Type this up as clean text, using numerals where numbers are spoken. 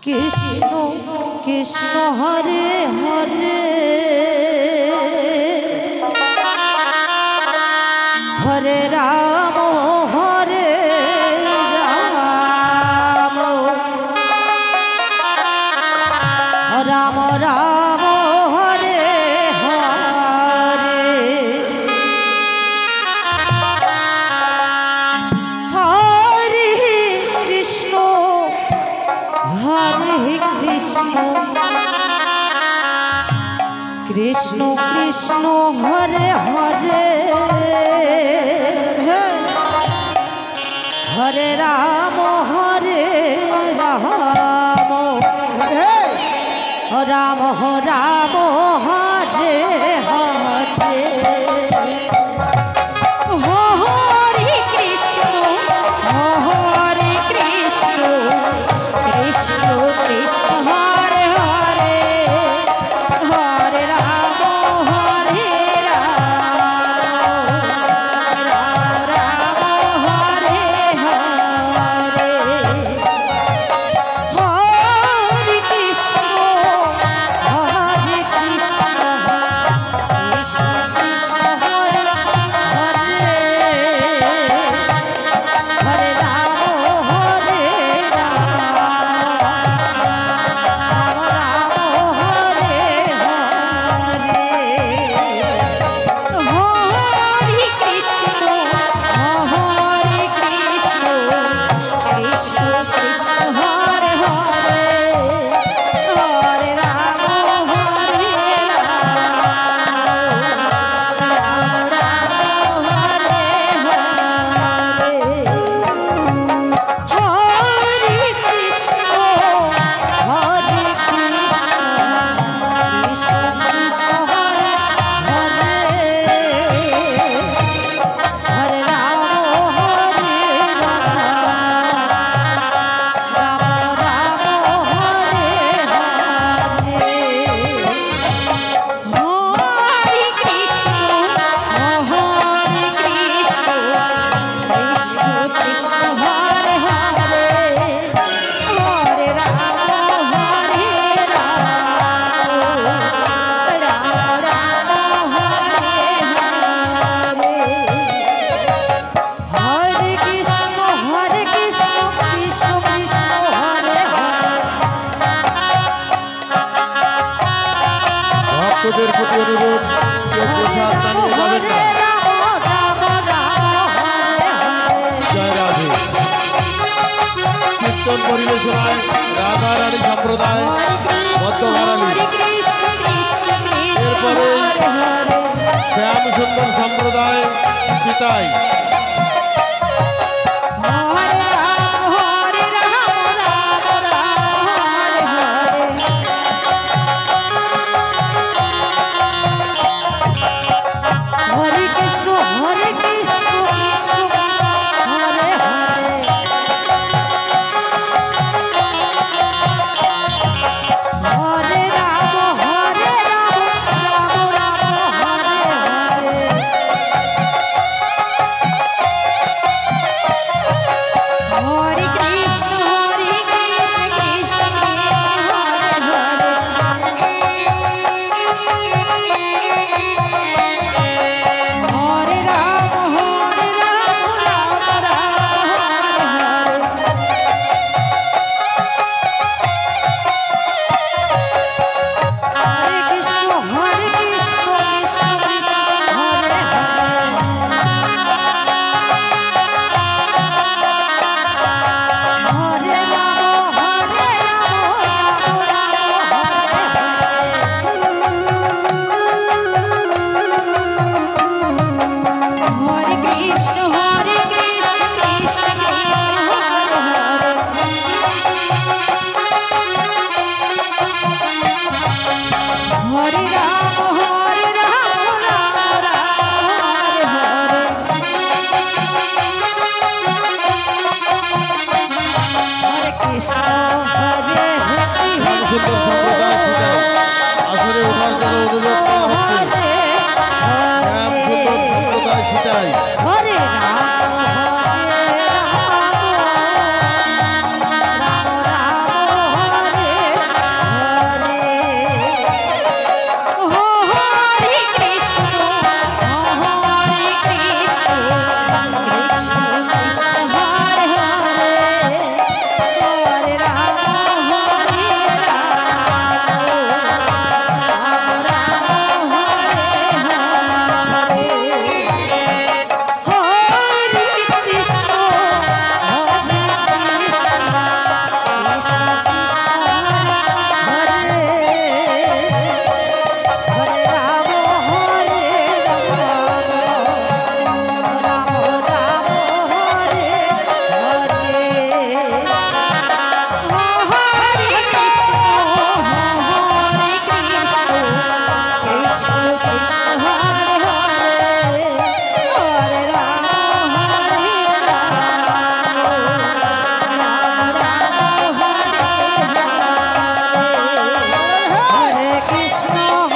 কৃষ্ণ কৃষ্ণ হরে হরে হরে রাম হরে রাম রাম রাম হরে হরে হরে কৃষ্ণ হরে কৃষ্ণ কৃষ্ণ কৃষ্ণ হরে হরে হরে রাম হরে রাম রাম রাম হরে হরে হরে কৃষ্ণ হরে কৃষ্ণ কৃষ্ণ কৃষ্ণ হরে হরে হরে রাম হরে রাম রাম রাম হরে হরে হরে কৃষ্ণ হরে কৃষ্ণ কৃষ্ণ কৃষ্ণ হরে হরে হরে রাম হরে রাম রাম রাম হরে হরে হরে কৃষ্ণ হরে কৃষ্ণ কৃষ্ণ কৃষ্ণ হরে হরে হরে রাম হরে রাম রাম রাম হরে হরে হরে কৃষ্ণ হরে কৃষ্ণ কৃষ্ণ কৃষ্ণ হরে হরে হরে রাম হরে রাম রাম রাম হরে হরে হরে কৃষ্ণ হরে কৃষ্ণ কৃষ্ণ কৃষ্ণ হরে হরে হরে রাম হরে রাম রাম রাম হরে হরে হরে কৃষ্ণ কৃষ্ণ কৃষ্ণ হরে হরে ভক্তদের প্রতি অনুরোধ কেউ প্রসাদ দাঁড়িয়ে যাবেন না। জয় রাধে। কীর্তন পরিবেশনায় রাধা রানী সম্প্রদায় মধ্যভারালী, এরপরে শ্যাম সুন্দর সম্প্রদায় সীতাই। হরে কৃষ্ণ কৃষ্ণ কৃষ্ণ হরে হরে হরে রাম রাম রাম হরে হরে কৃষ্ণ